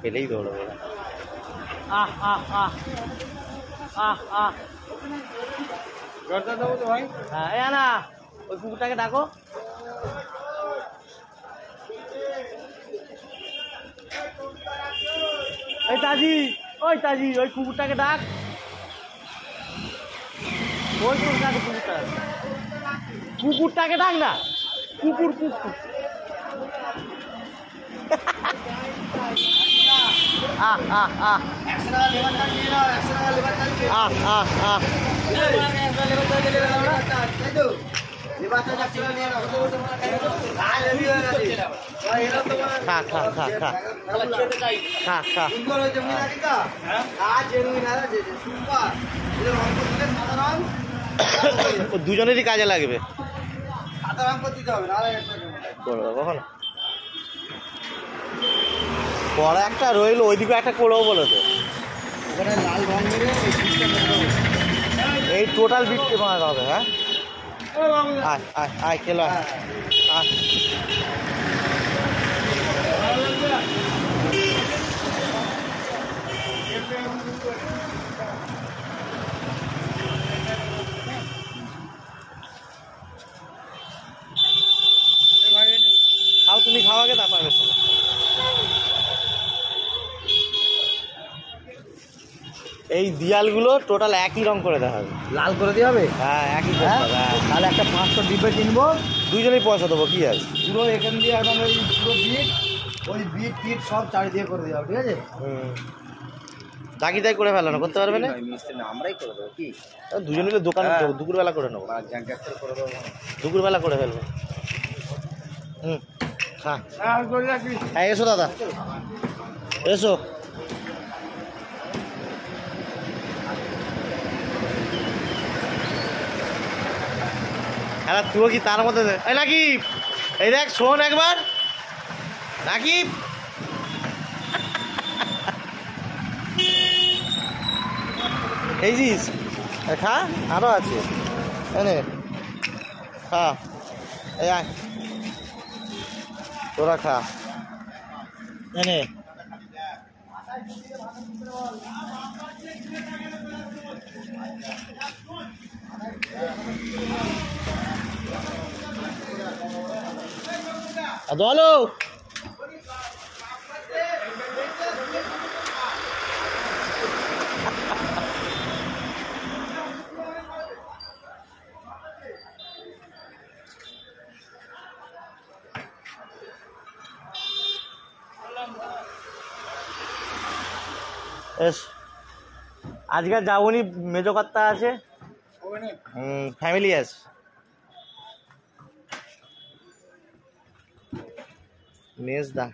পেলেই দৌড়বে। আহ আহ আহ আহ আহ জর্দা দেবো তো ভাই। হ্যাঁ এ না ওই কুকুরটাকে ডাকো। এই তাজি, ওই তাজি, ওই কুকুরটাকে ডাক। ওই কুকুরটাকে ডাক না, কুকুর কুকুর। আহ আহ আহ আহ আহ আহ খা খা খা খা খা খা। দুজনেরই কাজে লাগবে। কখন পরে একটা রইল, ওইদিকে একটা করবো বলে তো। লাল রং মেরে এই টোটাল বিটকে বানাতে হবে। হ্যাঁ আয় আয় আয় খেলো আয়। খাও তুমি, খাওয়াকে তা পাবে। এই দিয়ালগুলো টোটাল একই রং করে দেওয়া হবে, লাল করে দিয়ে হবে। হ্যাঁ একই করতে হবে। হ্যাঁ তাহলে একটা 500 ডিব্বে কিনবো, দুইজনেই পয়সা দেবো, কি আছে। পুরো এখান দিয়ে একদম ওই পুরো বিট, ওই বিট টিট সব চারিদিকে করে দেওয়া, ঠিক আছে? দাগি দাগি করে ফেলানো করতে পারবে না, আমরাই করে দেবো কি? দুজন মিলে দোকানে দুপুরবেলা করে নেবো, করে দেবো। দুপুরবেলা করে ফেলবো। খা। হ্যাঁ এসো দাদা, এসো। হ্যাঁ তুইও কি তার মধ্যে এই নাকিব, এই দেখ শোন একবার নাকিব। এই জিস খা, আরো আছে এনে খা। এই আয় তোরা খা এনে। বলো আজকে যাবনি, মেজো কর্তা আছে, ফ্যামিলি আছে। মেজদা